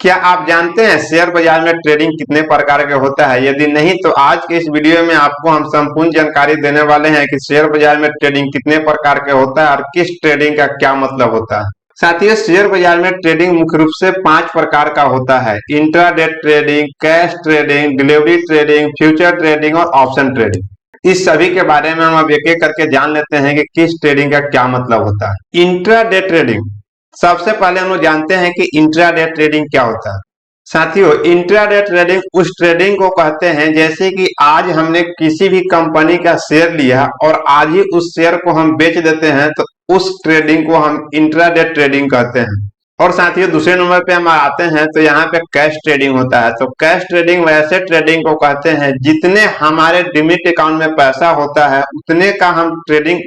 क्या आप जानते हैं शेयर बाजार में ट्रेडिंग कितने प्रकार के होता है? यदि नहीं तो आज के इस वीडियो में आपको हम संपूर्ण जानकारी देने वाले हैं कि शेयर बाजार में ट्रेडिंग कितने प्रकार के होता है और किस ट्रेडिंग का क्या मतलब होता है। साथियों, शेयर बाजार में ट्रेडिंग मुख्य रूप से 5 प्रकार का होता है: intraday trading, cash trading, delivery trading, future trading और ऑप्शन ट्रेडिंग। इस सभी के बारे में हम अब एक एक करके जान लेते हैं कि किस ट्रेडिंग का क्या मतलब होता है। इंट्राडे ट्रेडिंग, सबसे पहले हम लोग जानते हैं कि इंट्राडे ट्रेडिंग क्या होता है। साथियों, इंट्राडे ट्रेडिंग उस ट्रेडिंग को कहते हैं जैसे कि आज हमने किसी भी कंपनी का शेयर लिया और आज ही उस शेयर को हम बेच देते हैं, तो उस ट्रेडिंग को हम इंट्राडे ट्रेडिंग कहते हैं। और साथियों, दूसरे नंबर पे हम आते हैं तो यहाँ पे कैश ट्रेडिंग होता है। तो कैश ट्रेडिंग वैसे ट्रेडिंग को कहते हैं जितने हमारे डिमिट अकाउंट में पैसा होता है उतने का हम ट्रेडिंग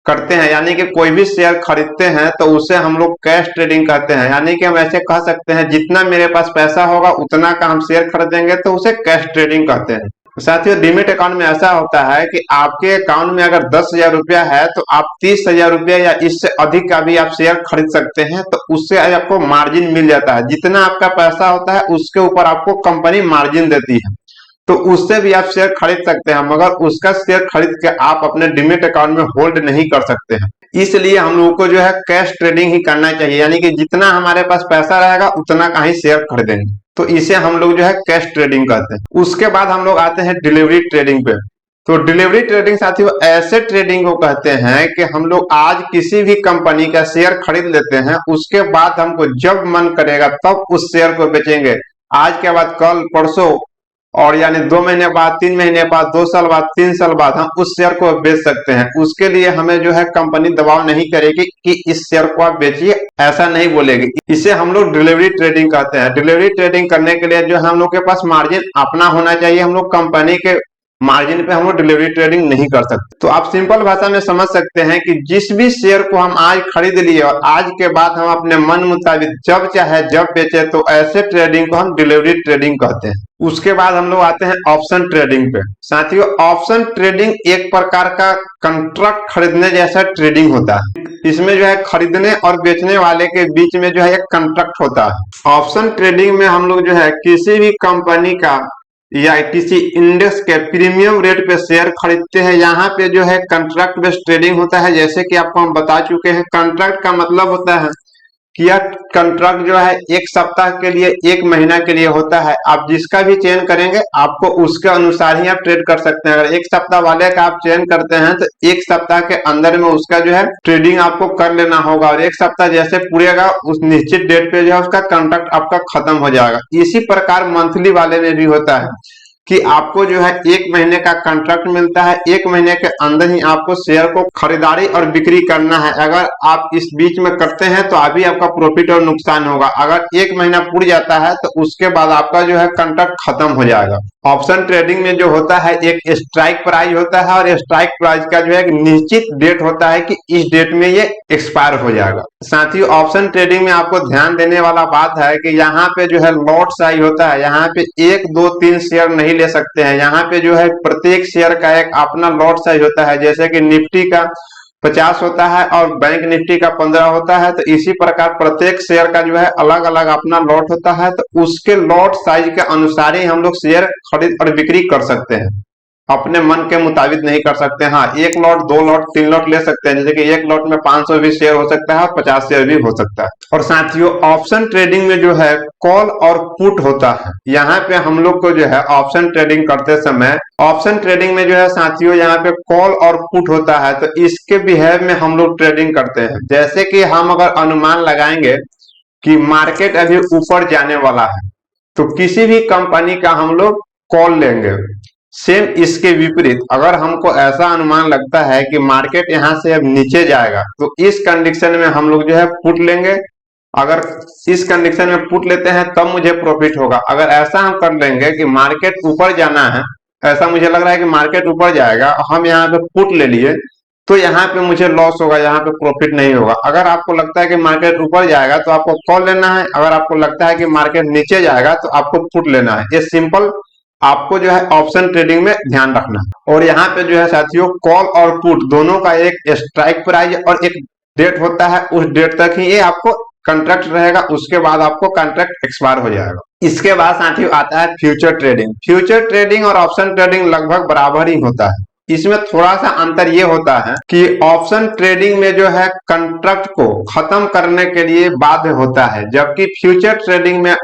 करते हैं, यानी कि कोई भी शेयर खरीदते हैं तो उसे हम लोग कैश ट्रेडिंग कहते हैं। यानी कि हम ऐसे कह सकते हैं जितना मेरे पास पैसा होगा उतना का हम शेयर खरीदेंगे तो उसे कैश ट्रेडिंग कहते हैं। साथियों, डिमिट अकाउंट में ऐसा होता है कि आपके अकाउंट में अगर 10,000 रुपया है तो आप 30,000 रुपया या इससे अधिक का भी आप शेयर खरीद सकते हैं, तो उससे आपको मार्जिन मिल जाता है। जितना आपका पैसा होता है उसके ऊपर आपको कंपनी मार्जिन देती है, तो उससे भी आप शेयर खरीद सकते हैं, मगर उसका शेयर खरीद के आप अपने डिमिट अकाउंट में होल्ड नहीं कर सकते हैं। इसलिए हम लोगों को जो है कैश ट्रेडिंग ही करना चाहिए, यानी कि जितना हमारे पास पैसा रहेगा उतना का ही शेयर खरीदेंगे, तो इसे हम लोग जो है कैश ट्रेडिंग कहते हैं। उसके बाद हम लोग आते हैं डिलीवरी ट्रेडिंग पे। तो डिलीवरी ट्रेडिंग साथियों ऐसे ट्रेडिंग को कहते हैं कि हम लोग आज किसी भी कंपनी का शेयर खरीद लेते हैं, उसके बाद हमको जब मन करेगा तब उस शेयर को बेचेंगे। आज के बाद कल परसों, और यानी 2 महीने बाद, 3 महीने बाद, 2 साल बाद, 3 साल बाद हम उस शेयर को बेच सकते हैं। उसके लिए हमें जो है कंपनी दबाव नहीं करेगी कि इस शेयर को आप बेचिए, ऐसा नहीं बोलेगी। इसे हम लोग डिलीवरी ट्रेडिंग कहते हैं। डिलीवरी ट्रेडिंग करने के लिए जो हम लोग के पास मार्जिन अपना होना चाहिए। हम लोग कंपनी के मार्जिन पे हम लोग डिलीवरी ट्रेडिंग नहीं कर सकते। तो आप सिंपल भाषा में समझ सकते हैं कि जिस भी शेयर को हम आज खरीद लिए और आज के बाद हम अपने मन मुताबिक जब चाहे जब बेचे, तो ऐसे ट्रेडिंग को हम डिलीवरी ट्रेडिंग कहते हैं। उसके बाद हम लोग आते हैं ऑप्शन ट्रेडिंग पे। साथियों, ऑप्शन ट्रेडिंग एक प्रकार का कंट्रैक्ट खरीदने जैसा ट्रेडिंग होता है। इसमें जो है खरीदने और बेचने वाले के बीच में जो है एक कंट्रैक्ट होता है। ऑप्शन ट्रेडिंग में हम लोग जो है किसी भी कंपनी का या किसी इंडेक्स के प्रीमियम रेट पे शेयर खरीदते हैं। यहाँ पे जो है कंट्रैक्ट बेस्ड ट्रेडिंग होता है। जैसे कि आपको हम बता चुके हैं, कंट्रैक्ट का मतलब होता है कि यह कंट्रैक्ट जो है 1 सप्ताह के लिए, 1 महीना के लिए होता है। आप जिसका भी चयन करेंगे आपको उसके अनुसार ही आप ट्रेड कर सकते हैं। अगर 1 सप्ताह वाले का आप चयन करते हैं तो 1 सप्ताह के अंदर में उसका जो है ट्रेडिंग आपको कर लेना होगा, और 1 सप्ताह जैसे पूरेगा उस निश्चित डेट पे जो है उसका कॉन्ट्रैक्ट आपका खत्म हो जाएगा। इसी प्रकार मंथली वाले में भी होता है कि आपको जो है 1 महीने का कॉन्ट्रैक्ट मिलता है। 1 महीने के अंदर ही आपको शेयर को खरीदारी और बिक्री करना है। अगर आप इस बीच में करते हैं तो अभी आपका प्रॉफिट और नुकसान होगा। अगर 1 महीना पूरी जाता है तो उसके बाद आपका जो है कॉन्ट्रैक्ट खत्म हो जाएगा। ऑप्शन ट्रेडिंग में जो होता है एक स्ट्राइक प्राइस होता है, और स्ट्राइक प्राइस का जो है एक निश्चित डेट होता है कि इस डेट में ये एक्सपायर हो जाएगा। साथियों, ऑप्शन ट्रेडिंग में आपको ध्यान देने वाला बात है कि यहाँ पे जो है लॉट साइज होता है। यहाँ पे 1, 2, 3 शेयर नहीं ले सकते हैं। यहाँ पे जो है प्रत्येक शेयर का एक अपना लॉट साइज होता है। जैसे कि निफ्टी का 50 होता है और बैंक निफ्टी का 15 होता है, तो इसी प्रकार प्रत्येक शेयर का जो है अलग अलग अपना लॉट होता है। तो उसके लॉट साइज के अनुसार ही हम लोग शेयर खरीद और बिक्री कर सकते हैं, अपने मन के मुताबिक नहीं कर सकते। हाँ, 1 लॉट, 2 लॉट, 3 लॉट ले सकते हैं। जैसे कि 1 लॉट में 500 भी शेयर हो सकता है और 50 शेयर भी हो सकता है। और साथियों, ऑप्शन ट्रेडिंग में जो है कॉल और पुट होता है। यहाँ पे हम लोग को जो है ऑप्शन ट्रेडिंग करते समय, ऑप्शन ट्रेडिंग में जो है साथियों यहाँ पे कॉल और पुट होता है, तो इसके बिहेव में हम लोग ट्रेडिंग करते हैं। जैसे कि हम अगर अनुमान लगाएंगे कि मार्केट अभी ऊपर जाने वाला है, तो किसी भी कंपनी का हम लोग कॉल लेंगे। सेम इसके विपरीत अगर हमको ऐसा अनुमान लगता है कि मार्केट यहाँ से अब नीचे जाएगा, तो इस कंडीशन में हम लोग जो है पुट लेंगे। अगर इस कंडीशन में पुट लेते हैं तब मुझे प्रॉफिट होगा। अगर ऐसा हम कर लेंगे कि मार्केट ऊपर जाना है, ऐसा मुझे लग रहा है कि मार्केट ऊपर जाएगा, हम यहाँ पे पुट ले लिए, तो यहाँ पे मुझे लॉस होगा, यहाँ पे प्रॉफिट नहीं होगा। अगर आपको लगता है कि मार्केट ऊपर जाएगा तो आपको कॉल लेना है। अगर आपको लगता है कि मार्केट नीचे जाएगा तो आपको पुट लेना है। ये सिंपल आपको जो है ऑप्शन ट्रेडिंग में ध्यान रखना है। और यहाँ पे जो है साथियों कॉल और पुट दोनों का एक स्ट्राइक प्राइस और एक डेट होता है, उस डेट तक ही ये आपको कॉन्ट्रैक्ट रहेगा, उसके बाद आपको कॉन्ट्रैक्ट एक्सपायर हो जाएगा। इसके बाद साथियों आता है फ्यूचर ट्रेडिंग। फ्यूचर ट्रेडिंग और ऑप्शन ट्रेडिंग लगभग बराबर ही होता है। इसमें थोड़ा सा अंतर ये होता है कि ऑप्शन ट्रेडिंग में जो है कॉन्ट्रैक्ट को खत्म करने के लिए बाध्य होता है, जबकि फ्यूचर ट्रेडिंग में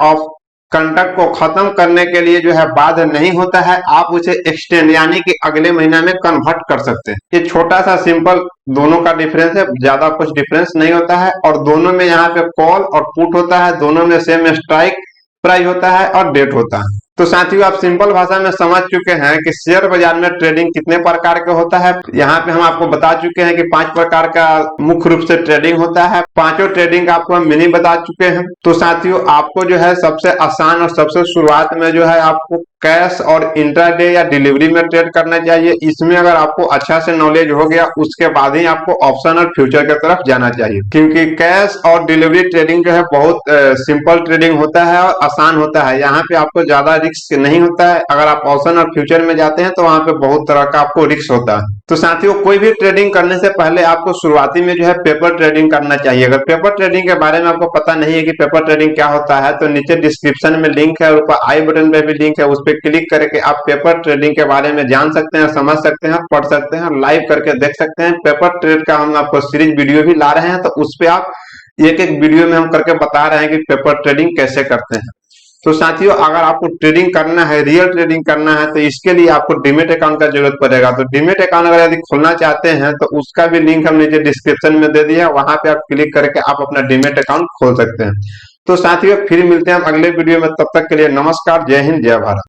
कॉन्ट्रैक्ट को खत्म करने के लिए जो है बाध्य नहीं होता है। आप उसे एक्सटेंड यानी कि अगले महीना में कन्वर्ट कर सकते हैं। ये छोटा सा सिंपल दोनों का डिफरेंस है, ज्यादा कुछ डिफरेंस नहीं होता है। और दोनों में यहाँ पे कॉल और पुट होता है, दोनों में सेम स्ट्राइक प्राइस होता है और डेट होता है। तो साथियों आप सिंपल भाषा में समझ चुके हैं कि शेयर बाजार में ट्रेडिंग कितने प्रकार के होता है। यहाँ पे हम आपको बता चुके हैं कि 5 प्रकार का मुख्य रूप से ट्रेडिंग होता है। पांचों ट्रेडिंग का आपको हम मिनी बता चुके हैं। तो साथियों आपको जो है सबसे आसान और सबसे शुरुआत में जो है आपको कैश और इंट्राडे या डिलीवरी में ट्रेड करना चाहिए। इसमें अगर आपको अच्छा से नॉलेज हो गया उसके बाद ही आपको ऑप्शन और फ्यूचर की तरफ जाना चाहिए, क्योंकि कैश और डिलीवरी ट्रेडिंग जो है बहुत सिंपल ट्रेडिंग होता है और आसान होता है। यहाँ पे आपको ज्यादा रिस्क नहीं होता है। अगर आप ऑप्शन और फ्यूचर में जाते हैं तो वहां पे बहुत तरह का आपको रिस्क होता है। तो साथियों कोई भी ट्रेडिंग करने से पहले आपको शुरुआती में जो है पेपर ट्रेडिंग करना चाहिए। अगर पेपर ट्रेडिंग के बारे में आपको पता नहीं है कि पेपर ट्रेडिंग क्या होता है तो नीचे डिस्क्रिप्शन में लिंक है और ऊपर आई बटन पे भी लिंक है, उस पर क्लिक करके आप पेपर ट्रेडिंग के बारे में जान सकते हैं, समझ सकते हैं, पढ़ सकते हैं, लाइव करके देख सकते हैं। पेपर ट्रेड का हम आपको सीरीज वीडियो भी ला रहे हैं, तो उस पर आप एक एक वीडियो में हम करके बता रहे हैं कि पेपर ट्रेडिंग कैसे करते हैं। तो साथियों अगर आपको ट्रेडिंग करना है, रियल ट्रेडिंग करना है, तो इसके लिए आपको डीमेट अकाउंट का जरूरत पड़ेगा। तो डीमेट अकाउंट अगर यदि खोलना चाहते हैं तो उसका भी लिंक हम नीचे डिस्क्रिप्शन में दे दिया, वहां पे आप क्लिक करके आप अपना डीमेट अकाउंट खोल सकते हैं। तो साथियों फिर मिलते हैं हम अगले वीडियो में, तब तक के लिए नमस्कार, जय हिंद, जय भारत।